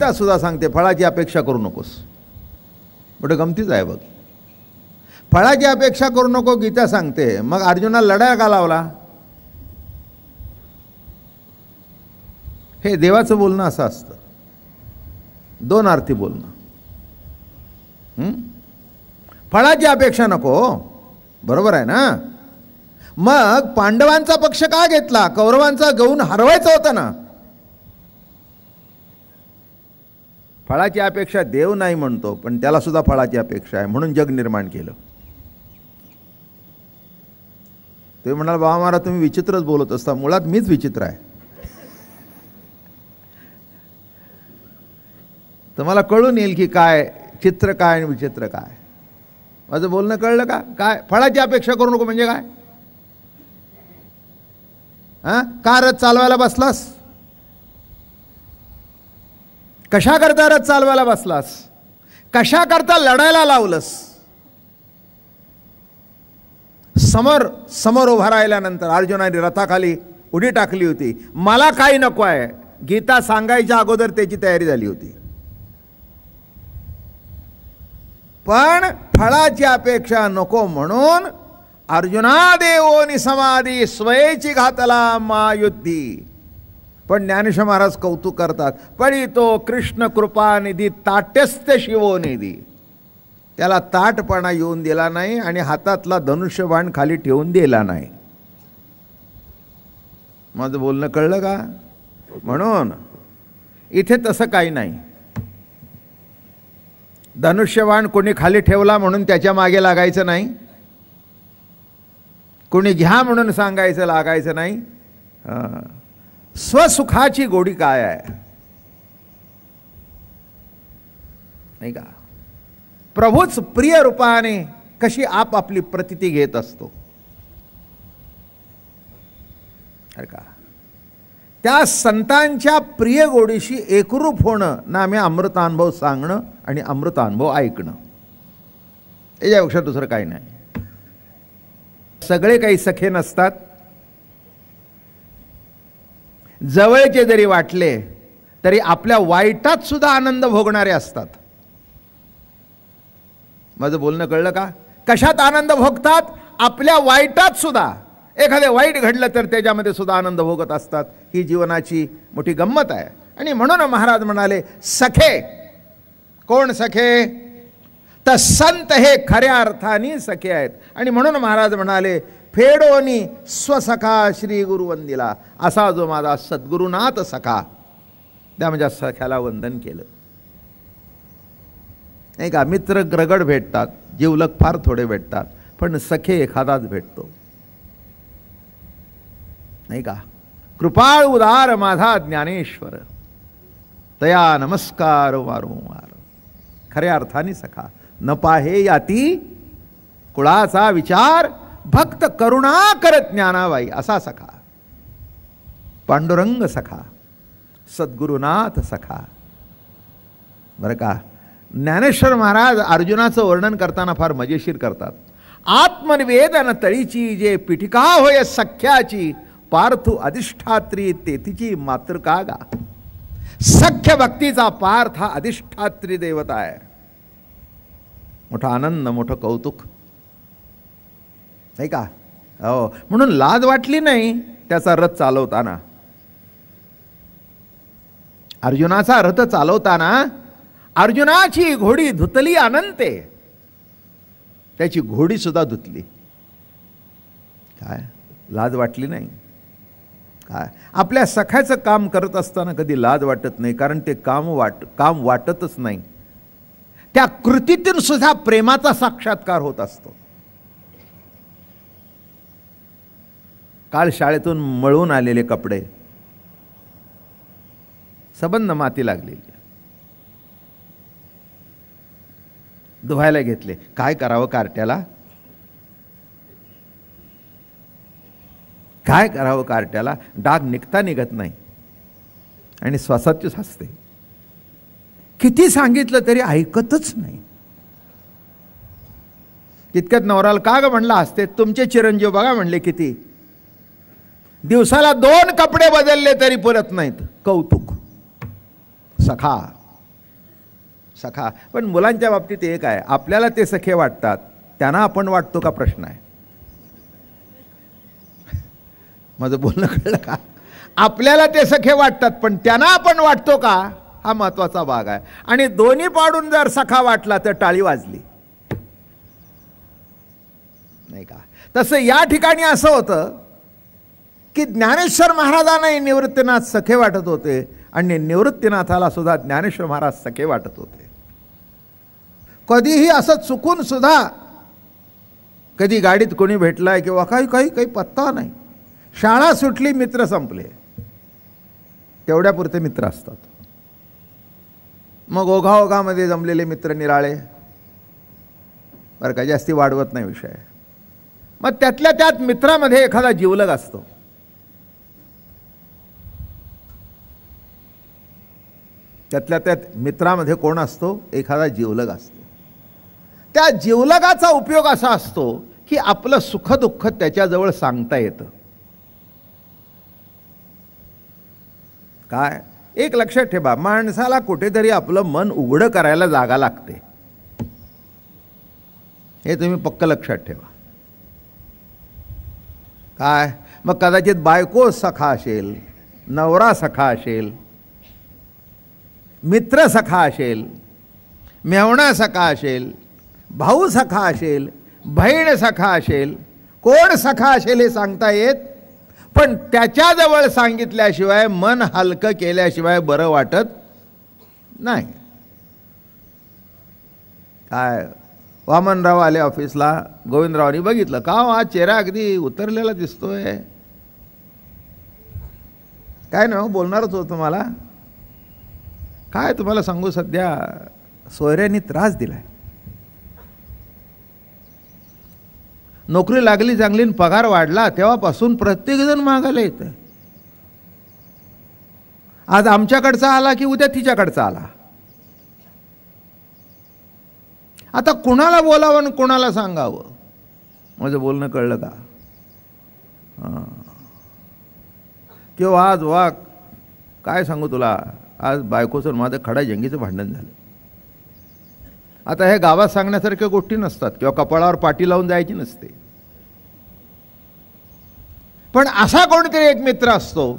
गीता सुद्धा सांगते फळाची अपेक्षा करू नकोस. मोठं गमतीच आहे बघ. फळाची अपेक्षा करू नको गीता सांगते, मग अर्जुनाला लढाया का लावला? हे देवाचं बोलणं असं असतं, दोन अर्थी बोलणं. फळाची अपेक्षा नको, बरोबर आहे ना. मग पांडवांचा पक्ष का घेतला? कौरवांचा घेऊन हरवायचं होतं ना. फळाची अपेक्षा देव नाही म्हणतो, पण त्याला सुद्धा फळाची अपेक्षा आहे, म्हणून जग निर्माण केलं. ते म्हणाल बाबा महाराज तुम्ही विचित्रच बोलत असता. मुळात मीच विचित्र आहे. तुम्हाला कळून येईल की काय चित्र काय आणि विचित्र काय. माझं बोलणं कळलं का? काय फळाची अपेक्षा करू नको म्हणजे काय? का रथ चालवायला बसलास? कशा करता रथ चालवायला बसलास? कशा करता लढायला लावलंस? समोर उभा राहिल्यानंतर अर्जुनाने रथाखाली उडी टाकली होती. मला काही नको आहे गीता सांगायच्या अगोदर त्याची तयारी झाली होती. पण फळाची अपेक्षा नको म्हणून अर्जुना देवोनी समाधी स्वयेची घातला महायुद्धी. पण ज्ञानेश्वर महाराज कौतुक करतात, पडी तो कृष्ण कृपानिधी ताट्यस्थ शिवोनिधी. त्याला ताटपणा येऊन दिला नाही आणि हातातला धनुष्यबाण खाली ठेवून दिला नाही. माझं बोलणं कळलं का? म्हणून इथे तसं काही नाही. धनुष्यबाण कोणी खाली ठेवला म्हणून त्याच्या मागे लागायचं नाही, कोणी घ्या म्हणून सांगायचं लागायचं नाही. स्वसुखाची गोडी काय आहे नाही का? प्रभूच प्रिय रूपाने कशी आपली प्रतिती घेत असतो अरे का. त्या संतांच्या प्रिय गोडीशी एकरूप होणं नामे अमृतानुभव सांगणं आणि अमृतानुभव ऐकणं. याच्यापेक्षा दुसरं काही नाही. सगळे काही सखे नसतात. जवळचे जरी वाटले तरी आपल्या वाईटात सुद्धा आनंद भोगणारे असतात. माझं बोलणं कळलं का? कशात आनंद भोगतात? आपल्या वाईटात सुद्धा. एखादे वाईट घडलं तर त्याच्यामध्ये सुद्धा आनंद भोगत असतात. ही जीवनाची मोठी गंमत आहे. आणि म्हणून महाराज म्हणाले सखे. कोण सखे? तर संत हे खऱ्या अर्थाने सखे आहेत. आणि म्हणून महाराज म्हणाले फेडोनी स्वसखा श्री गुरुवंदिला. असा जो माझा सद्गुरुनाथ सखा, त्या माझ्या सख्याला वंदन केलं नाही का. मित्र रगड भेटतात, जीवलग फार थोडे भेटतात, पण सखे एखादाच भेटतो नाही का. कृपाळ उदार माझा ज्ञानेश्वर, तया नमस्कार वारंवार. खऱ्या अर्थाने सखा. न पाहे याती कुळाचा विचार, भक्त करुणा करत ज्ञानाबाई. असा सखा. पांडुरंग सखा, सद्गुरुनाथ सखा. बरं का. ज्ञानेश्वर महाराज अर्जुनाचं वर्णन करताना फार मजेशीर करतात. आत्मनिवेदन तळीची जे पिटिका होय सख्याची, पार्थू अधिष्ठात्री तेथीची मातृका गा. सख्य भक्तीचा पार्थ हा अधिष्ठात्री देवता आहे. मोठा आनंद, मोठं कौतुक नाही का. हो, म्हणून लाज वाटली नाही त्याचा रथ चालवताना. अर्जुनाचा रथ चालवताना अर्जुनाची घोडी धुतली अनंते. त्याची घोडी सुद्धा धुतली. काय लाज वाटली नाही काय? आपल्या सख्याचं काम करत असताना कधी लाज वाटत नाही, कारण ते काम वाटतच नाही. त्या कृतीतून सुद्धा प्रेमाचा साक्षात्कार होत असतो. काल शाळेतून मळून आलेले कपडे, सबंध माती लागलेली, धुवायला घेतले. काय करावं कार्ट्याला? काय करावं कार्ट्याला? डाग निघत नाही आणि श्वासाचीच हसते. किती सांगितलं तरी ऐकतच नाही. तितक्यात नवराला का ग म्हणला हसते? तुमचे चिरंजीव बघा म्हणले किती दिवसाला 2 कपडे बदलले तरी पुरत नाहीत. कौतुक. सखा सखा. पण मुलांच्या बाबतीत एक आहे, आपल्याला ते सखे वाटतात, त्यांना आपण वाटतो का प्रश्न आहे. माझं बोलणं कळलं का? आपल्याला ते सखे वाटतात, पण त्यांना आपण वाटतो का, हा महत्वाचा भाग आहे. आणि दोन्ही पाडून जर सखा वाटला तर टाळी वाजली, नाही का. तसं या ठिकाणी असं होतं की ज्ञानेश्वर महाराजांना निवृत्तीनाथ सखे वाटत होते आणि निवृत्तीनाथाला सुद्धा ज्ञानेश्वर महाराज सखे वाटत होते. कधीही असं चुकून सुद्धा कधी गाडीत कोणी भेटलाय किंवा काही काही काही पत्ता नाही. शाळा सुटली, मित्र संपले, तेवढ्यापुरते मित्र असतात. मग ओघाओघामध्ये जमलेले मित्र निराळे, बरं का, जास्ती वाढवत नाही विषय. मग त्यातल्या त्यात मित्रामध्ये एखादा जिवलग असतो. त्यातल्या त्यात मित्रामध्ये कोण असतो, एखादा जिवलग असतो. त्या जिवलगाचा उपयोग असा असतो की आपलं सुखदुःख त्याच्याजवळ सांगता येतं. काय एक लक्षात ठेवा, माणसाला कुठेतरी आपलं मन उघडं करायला जागा लागते, हे तुम्ही पक्क लक्षात ठेवा. काय मग कदाचित बायको सखा असेल, नवरा सखा असेल, मित्र सखा असेल, मेवणा सखा असेल, भाऊ सखा असेल, बहीण सखा असेल, कोण सखा असेल हे सांगता येत, पण त्याच्याजवळ सांगितल्याशिवाय, मन हलकं केल्याशिवाय बरं वाटत नाही. काय वामनराव आले ऑफिसला, गोविंदरावांनी बघितलं, का हा चेहरा अगदी उतरलेला दिसतोय. काय ना बोलणारच होतं तुम्हाला. काय तुम्हाला सांगू, सध्या सोयऱ्यांनी त्रास दिलाय. नोकरी लागली चांगली, पगार वाढला, तेव्हापासून प्रत्येकजण मागायला येतं. आज आमच्याकडचा आला की उद्या तिच्याकडचा आला. आता कुणाला बोलावं आणि कुणाला सांगावं. माझं बोलणं कळलं का? किंवा आज वा काय सांगू तुला, आज बायकोचं माझं खडा जंगीचं भांडण झालं. आता हे गावात सांगण्यासारख्या गोष्टी नसतात किंवा कपाळावर पाटी लावून जायची नसते. पण असा कोणतरी एक मित्र असतो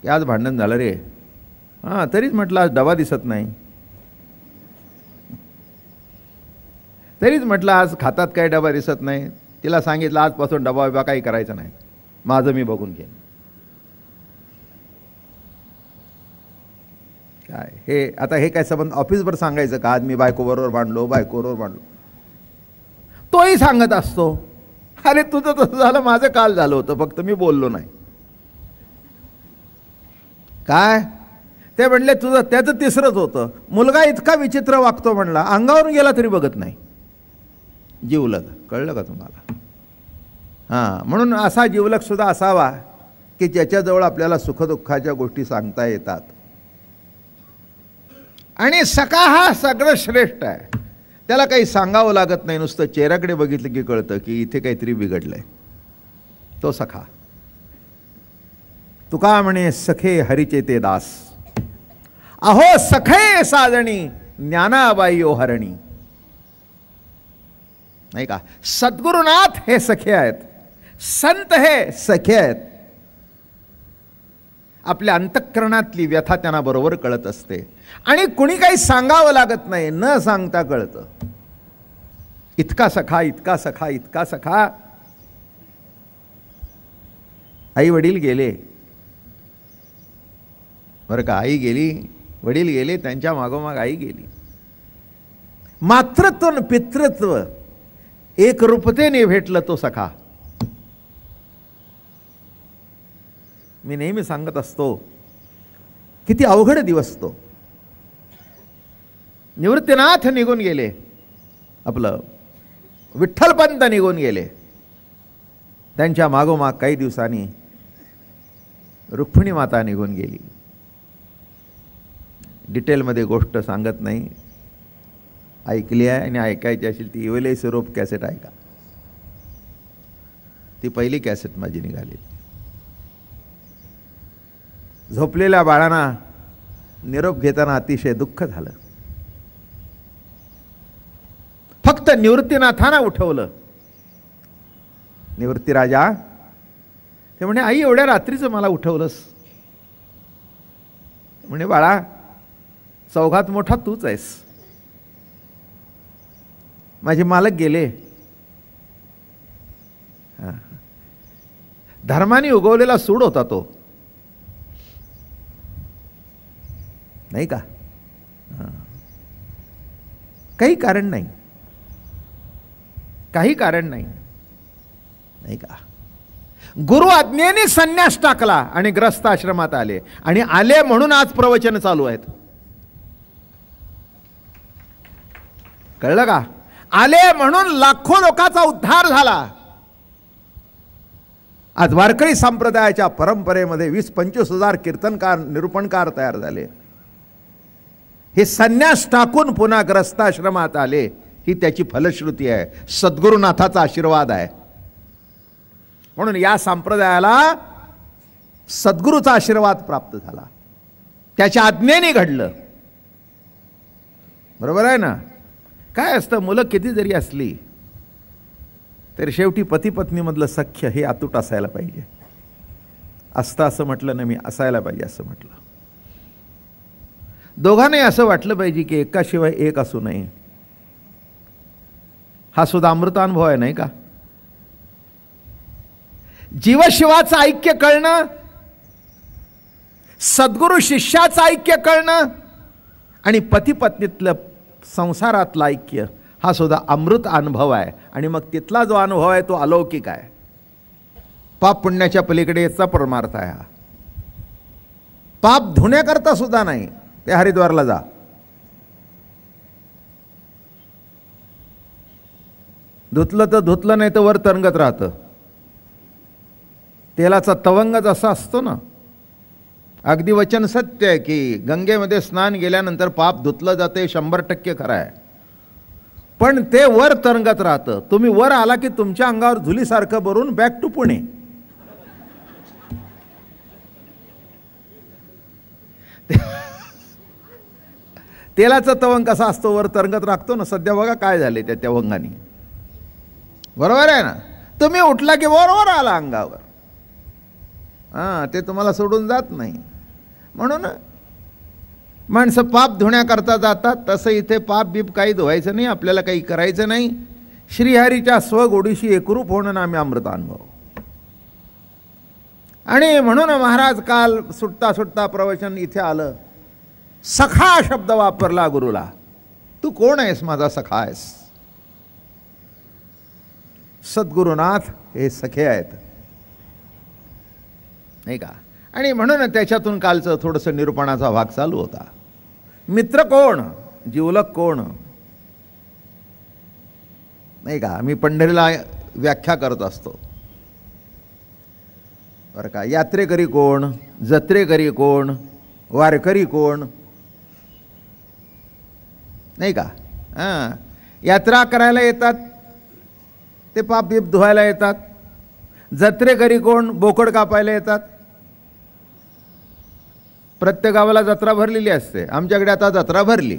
की आज भांडण झालं रे, हां तरीच म्हटलं आज डबा दिसत नाही, तरीच म्हटलं आज खातात काय डबा दिसत नाही. तिला सांगितलं आजपासून डबा बिबा काही करायचा नाही, माझं मी बघून घेईन. काय हे आता हे काय संबंध ऑफिसवर सांगायचं का, आज मी बायकोबरोबर भांडलो, बायकोबरोबर भांडलो. तोही सांगत असतो, अरे तुझं तसं झालं, माझं काल झालं होतं, फक्त मी बोललो नाही. काय ते म्हणले तुझं, त्याचं तिसरंच होतं. मुलगा इतका विचित्र वागतो म्हणला, अंगावरून गेला तरी बघत नाही. जिवलग, कळलं का तुम्हाला? हां, म्हणून असा जिवलग सुद्धा असावा की ज्याच्याजवळ आपल्याला सुखदुःखाच्या गोष्टी सांगता येतात. आणि सखा हा सगळं श्रेष्ठ आहे. त्याला काही सांगावं लागत नाही, नुसतं चेहऱ्याकडे बघितलं की कळतं की इथे काहीतरी बिघडलंय. तो सखा. तुका म्हणे सखे हरीचे ते दास, अहो सखे साजणी ज्ञानाबाई ओ हरणी. नाही का? सद्गुरुनाथ हे सखे आहेत, संत हे सखे आहेत. आपल्या अंतःकरणातली व्यथा त्यांना बरोबर कळत असते आणि कुणी काही सांगावं लागत नाही, न सांगता कळतं. इतका सखा, इतका सखा, इतका सखा. आई वडील गेले बरं का, आई गेली, वडील गेले, त्यांच्या मागोमाग आई गेली. मातृत्व आणि पितृत्व एक रूपतेने भेटलं तो सखा. मी नेहमी सांगत असतो किती अवघड दिवस तो. निवृत्तीनाथ निघून गेले, आपलं विठ्ठलपंत निघून गेले. त्यांच्या मागोमाग काही दिवसांनी रुक्मिणी माता निघून गेली. डिटेलमध्ये गोष्ट सांगत नाही, ऐकली आहे आणि ऐकायची असेल ती इवले स्वरूप कॅसेट ऐका. ती पहिली कॅसेट माझी निघाली. झोपलेल्या बाळांना निरोप घेताना अतिशय दुःख झालं. फक्त निवृत्तीनाथांना उठवलं. निवृत्ती राजा ते म्हणे, आई एवढ्या रात्रीचं मला उठवलंस? म्हणे, बाळा चौघात मोठा तूच आहेस. माझे मालक गेले. धर्माने उगवलेला सूड होता तो, नाही का? काही कारण नाही, काही कारण नाही, नाही का? गुरु आज्ञेने संन्यास टाकला आणि ग्रस्त आश्रमात आले. आणि आले म्हणून आज प्रवचन चालू आहेत. कळलं का? आले म्हणून लाखो लोकांचा उद्धार झाला. आज वारकरी संप्रदायाच्या परंपरेमध्ये 20-25 हजार कीर्तनकार, निरूपणकार तयार झाले. हे संन्यास टाकून पुन्हा ग्रस्ताश्रमात आले, ही त्याची फलश्रुती आहे, सद्गुरुनाथाचा आशीर्वाद आहे. म्हणून या संप्रदायाला सद्गुरूचा आशीर्वाद प्राप्त झाला, त्याच्या आज्ञेने घडलं. बरोबर आहे ना? काय असतं, मुलं किती जरी असली तर शेवटी पती पत्नीमधलं सख्य हे अतूट असायला पाहिजे. असतं असं म्हटलं नाही मी, असायला पाहिजे असं म्हटलं. दोघांनाही असं वाटलं पाहिजे की एकाशिवाय एक असू नये. हा सुद्धा अमृतानुभव आहे, नाही का? जीवशिवाचं ऐक्य कळणं, सद्गुरु शिष्याचं ऐक्य कळणं आणि पती पत्नीतलं संसारातलं ऐक्य, हा सुद्धा अमृत अनुभव आहे. आणि मग तिथला जो अनुभव आहे तो अलौकिक आहे. पाप पुण्याच्या पलीकडे याचा परमार्थ आहे. हा पाप धुण्याकरता सुद्धा नाही. ते हरिद्वारला जा, धुतलं तर धुतलं, नाही तर वर तरंगत राहतं. तेलाचा तवंग जसा असतो ना, अगदी वचन सत्य आहे की गंगेमध्ये स्नान गेल्यानंतर पाप धुतलं जाते, 100% खरं आहे. पण ते वर तरंगत राहतं. तुम्ही वर आला की तुमच्या अंगावर धुलीसारखं भरून बॅक टू पुणे. तेलाचा तवंग कसा असतो, वर तरंगत राखतो ना. सध्या बघा काय झाले त्या तवंगाने. बरोबर आहे ना? तुम्ही उठला की वर आला अंगावर. ते तुम्हाला सोडून जात नाही. म्हणून माणसं पाप धुण्याकरता जातात. तसं इथे पाप बीप काही धुवायचं नाही, आपल्याला काही करायचं नाही. श्रीहरीच्या स्वगोडीशी एकरूप होणं नामे अमृतानुभव. आणि म्हणून महाराज काल सुटता सुटता प्रवचन इथे आलं, सखा शब्द वापरला गुरुला. तू कोण आहेस? माझा सखा आहेस. सद्गुरुनाथ हे सखे आहेत, नाही का? आणि म्हणून त्याच्यातून कालचं थोडंसं निरूपणाचा भाग चालू होता. मित्र कोण, जिवलक कोण, नाही का? मी पंढरीला व्याख्या करत असतो, बरं का? यात्रेकरी कोण, जत्रेकरी कोण, वारकरी कोण, नाही का? यात्रा करायला येतात ते पाप बीप धुवायला येतात. जत्रेकरी कोण, बोकड कापायला येतात. प्रत्येक गावाला जत्रा भरलेली असते. आमच्याकडे आता जत्रा भरली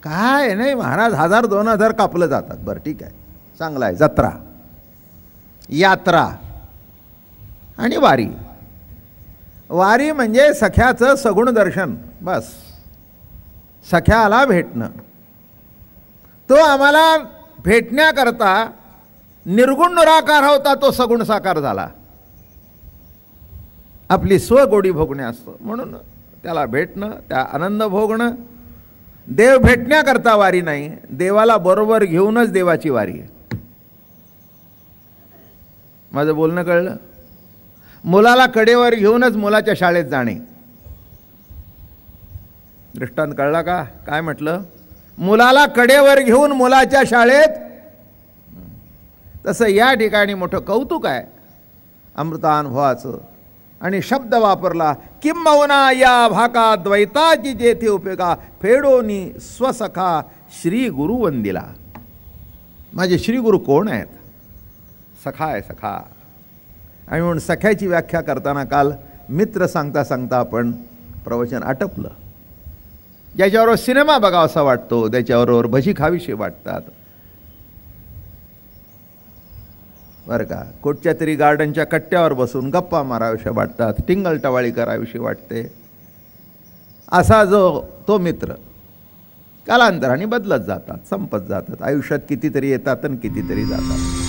काय नाही महाराज, 1000-2000 कापलं जातात. बरं ठीक आहे, चांगलं आहे. जत्रा, यात्रा आणि वारी. वारी म्हणजे सख्याचं सगुण दर्शन. बस, सख्याला भेटणं. तो आम्हाला भेटण्याकरता निर्गुण निराकार होता, तो सगुण साकार झाला. आपली स्वगोडी भोगणे असतं, म्हणून त्याला भेटणं, त्या आनंद भोगणं. देव भेटण्याकरता वारी नाही, देवाला बरोबर घेऊनच देवाची वारी आहे. माझं बोलणं कळलं? मुलाला कडेवर घेऊनच मुलाच्या शाळेत जाणे. दृष्टांत कळला का? काय म्हटलं? मुलाला कडेवर घेऊन मुलाच्या शाळेत. तसं या ठिकाणी मोठं कौतुक आहे अमृतानुभवाचं. आणि शब्द वापरला, किंबहुना या भाका द्वैताची जेथे उपयोगा, फेडोनी स्वसखा श्री गुरु वंदिला. माझे श्री गुरु कोण आहेत? सखा आहे, सखा. आणि म्हणून सख्याची व्याख्या करताना काल मित्र सांगता सांगता आपण प्रवचन आटपलं. ज्याच्याबरोबर सिनेमा बघावासा वाटतो, त्याच्याबरोबर भजी खावीशी वाटतात, बरं का. कुठच्या तरी गार्डनच्या कट्ट्यावर बसून गप्पा माराविषयी वाटतात, टिंगलटवाळी कराविषयी वाटते. असा तो मित्र कालांतराने बदलत जातात, संपत जातात. आयुष्यात कितीतरी येतात आणि कितीतरी जातात.